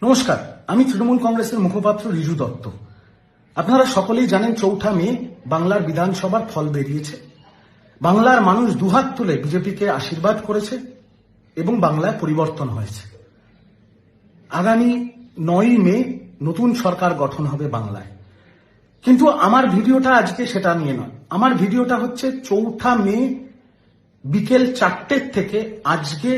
নমস্কার, আমি তৃণমূল কংগ্রেসের মুখপাত্র রিজু দত্ত। আপনারা সকলেই জানেন ৪ঠা মে বাংলার বিধানসভার ফল বেরিয়েছে। বাংলার মানুষ দুহাত তুলে বিজেপিকে আশীর্বাদ করেছে এবং বাংলায় পরিবর্তন হয়েছে। আগামী ৯ই মে নতুন সরকার গঠন হবে বাংলায়। কিন্তু আমার ভিডিওটা আজকে সেটা নিয়ে নয়। আমার ভিডিওটা হচ্ছে ৪ঠা মে বিকেল ৪টে থেকে আজকে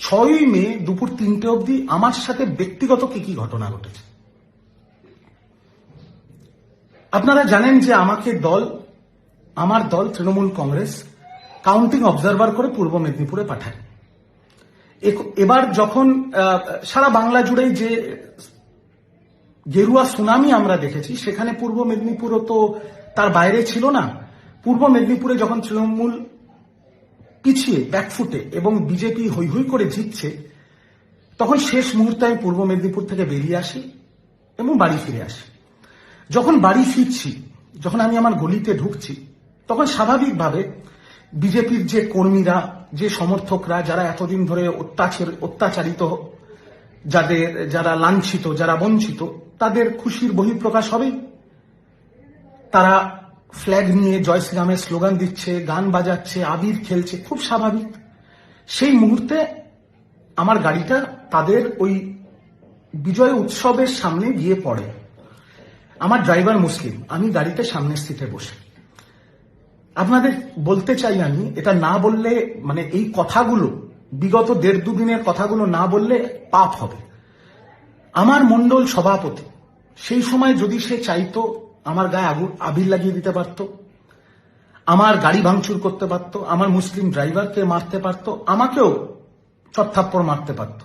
৬ই মে দুপুর ৩টে অবধি আমার সাথে ব্যক্তিগত কি কি ঘটনা ঘটেছে। আপনারা জানেন যে আমার দল তৃণমূল কংগ্রেস কাউন্টিং অবজারভার করে পূর্ব মেদিনীপুরে পাঠায়। এবার যখন সারা বাংলা জুড়েই যে গেরুয়া সুনামি আমরা দেখেছি, সেখানে পূর্ব মেদিনীপুরও তো তার বাইরে ছিল না। পূর্ব মেদিনীপুরে যখন তৃণমূল পিছিয়ে ব্যাকফুটে এবং বিজেপি হৈ হৈ করে জিতছে, তখন শেষ মুহূর্তে আমি পূর্ব মেদিনীপুর থেকে বেরিয়ে আসি এবং বাড়ি ফিরে আসি। যখন বাড়ি ফিরছি, যখন আমি আমার গলিতে ঢুকছি, তখন স্বাভাবিকভাবে বিজেপির যে কর্মীরা, যে সমর্থকরা, যারা এতদিন ধরে অত্যাচারিত, যারা লাঞ্ছিত, যারা বঞ্চিত, তাদের খুশির বহিঃপ্রকাশ হবেই। তারা ফ্ল্যাগ নিয়ে জয় শ্রীরামের স্লোগান দিচ্ছে, গান বাজাচ্ছে, আবির খেলছে, খুব স্বাভাবিক। সেই মুহূর্তে আমার গাড়িটা তাদের ওই বিজয় উৎসবের সামনে গিয়ে পড়ে। আমার ড্রাইভার মুসলিম, আমি গাড়িতে সামনের সিটে বসে। আপনাদের বলতে চাই, আমি এটা না বললে, মানে এই কথাগুলো, বিগত ১.৫-২ দিনের কথাগুলো না বললে পাপ হবে। আমার মণ্ডল সভাপতি সেই সময় যদি সে চাইতো, আমার গায়ে আবির লাগিয়ে দিতে পারত, আমার গাড়ি ভাঙচুর করতে পারত, আমার মুসলিম ড্রাইভারকে মারতে পারত, আমাকেও চত্থাপ্পড় মারতে পারত।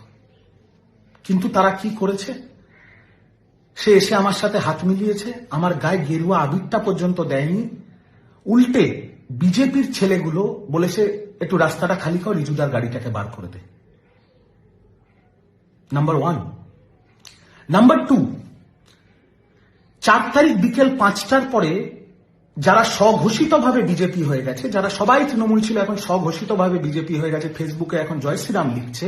কিন্তু তারা কি করেছে? সে এসে আমার সাথে হাত মিলিয়েছে, আমার গায়ে গেরুয়া আবিরটা পর্যন্ত দেয়নি। উল্টে বিজেপির ছেলেগুলো বলেছে, একটু রাস্তাটা খালি কর, রিজুদার গাড়িটাকে বার করে দে। নাম্বার 1। নাম্বার 2, ৪ তারিখ বিকেল ৫টার পরে যারা স্বঘোষিতভাবে বিজেপি হয়ে গেছে, যারা সবাই তৃণমূল ছিল এখন স্বঘোষিতভাবে বিজেপি হয়ে গেছে, ফেসবুকে এখন জয় শ্রীরাম লিখছে,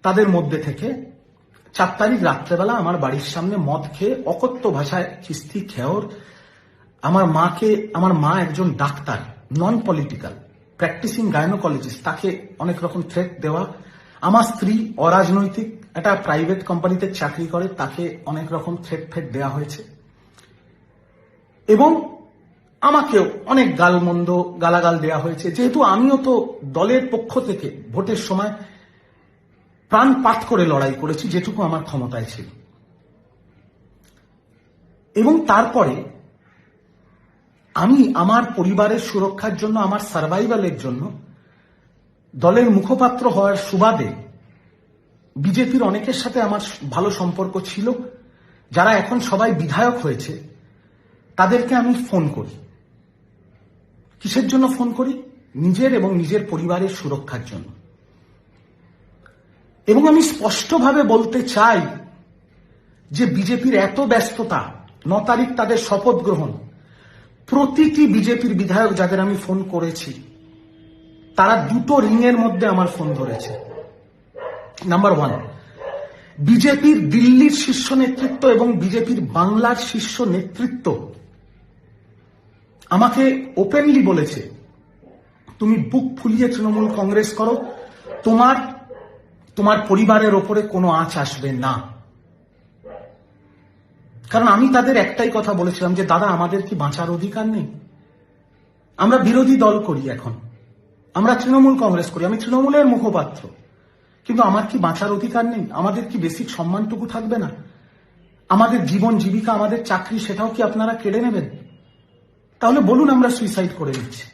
তাদের মধ্যে থেকে ৪ তারিখ রাত্রেবেলা আমার বাড়ির সামনে মদ খেয়ে অকথ্য ভাষায় খিস্তি খেয়র, আমার মা একজন doctor, non political, practicing gynaecologist, তাকে অনেক রকম থ্রেট দেওয়া, আমার স্ত্রী অরাজনৈতিক একটা প্রাইভেট কোম্পানিতে চাকরি করে, তাকে অনেক রকম থ্রেট দেওয়া হয়েছে, এবং আমাকেও অনেক গালাগাল দেওয়া হয়েছে। যেহেতু আমিও তো দলের পক্ষ থেকে ভোটের সময় প্রাণপাত করে লড়াই করেছি যেটুকু আমার ক্ষমতায় ছিল, এবং তারপরে আমি আমার পরিবারের সুরক্ষার জন্য, আমার সার্ভাইভালের জন্য দলের মুখপাত্র হওয়ার সুবাদে বিজেপির অনেকের সাথে আমার ভালো সম্পর্ক ছিল, যারা এখন সবাই বিধায়ক হয়েছে, তাদেরকে আমি ফোন করি। কিসের জন্য ফোন করি? নিজের এবং নিজের পরিবারের সুরক্ষার জন্য। এবং আমি স্পষ্টভাবে বলতে চাই যে বিজেপির এত ব্যস্ততা, ৯ তারিখ তাদের শপথ গ্রহণ, প্রতিটি বিজেপির বিধায়ক যাদের আমি ফোন করেছি, তারা দুটো রিংয়ের মধ্যে আমার ফোন ধরেছে। নাম্বার 1, বিজেপির দিল্লির শীর্ষ নেতৃত্ব এবং বিজেপির বাংলার শীর্ষ নেতৃত্ব আমাকে ওপেনলি বলেছে, তুমি বুক ফুলিয়ে তৃণমূল কংগ্রেস করো, তোমার পরিবারের ওপরে কোনো আঁচ আসবে না। কারণ আমি তাদের একটাই কথা বলেছিলাম যে, দাদা, আমাদের কি বাঁচার অধিকার নেই? আমরা বিরোধী দল করি, এখন আমরা তৃণমূল কংগ্রেস করি, আমি তৃণমূলের মুখপাত্র, কিন্তু আমার কি বাঁচার অধিকার নেই? আমাদের কি বেসিক সম্মানটুকু থাকবে না? আমাদের জীবন জীবিকা, আমাদের চাকরি, সেটাও কি আপনারা কেড়ে নেবেন? তাহলে বলুন, আমরা সুইসাইড করে নিচ্ছি।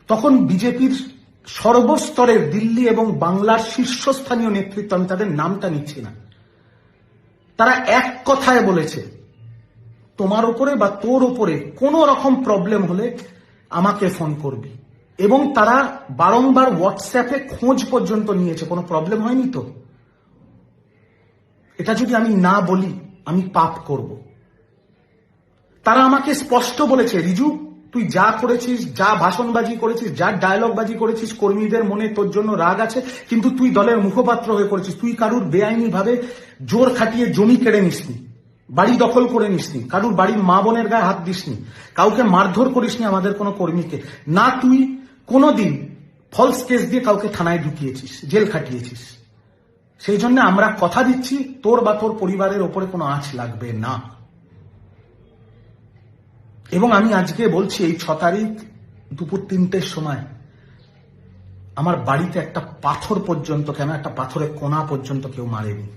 তখন বিজেপির সর্বস্তরের দিল্লি এবং বাংলার শীর্ষস্থানীয় নেতৃত্ব, আমি তাদের নামটা নিচ্ছি না, তারা এক কথায় বলেছে, তোমার উপরে বা তোর উপরে কোনো রকম প্রবলেম হলে আমাকে ফোন করবি। এবং তারা বারংবার হোয়াটসঅ্যাপে খোঁজ পর্যন্ত নিয়েছে, কোনো প্রবলেম হয়নি তো? এটা যদি আমি না বলি, আমি পাপ করব। তারা আমাকে স্পষ্ট বলেছে, রিজু, তুই যা করেছিস, যা ভাষণবাজি করেছিস, যা ডায়লগবাজি করেছিস, কর্মীদের মনে তোর জন্য রাগ আছে, কিন্তু তুই দলের মুখপাত্র হয়ে করেছিস। তুই কারুর বেআইনি ভাবে জোর খাটিয়ে জমি কেড়ে নিসনি, বাড়ি দখল করে নিসনি, কারুর বাড়ির মা বোনের গায়ে হাত দিসনি, কাউকে মারধর করিসনি আমাদের কোনো কর্মীকে না। তুই কোনোদিন ফলস কেস দিয়ে কাউকে থানায় ঢুকিয়েছিস, জেল খাটিয়েছিস। সেই জন্য আমরা কথা দিচ্ছি, তোর বা তোর পরিবারের ওপরে কোনো আঁচ লাগবে না। এবং আমি আজকে বলছি, এই 6 তারিখ দুপুর 3টের সময় আমার বাড়িতে একটা পাথর পর্যন্ত, কেন একটা পাথরের কোনা পর্যন্ত কেউ মারেনি।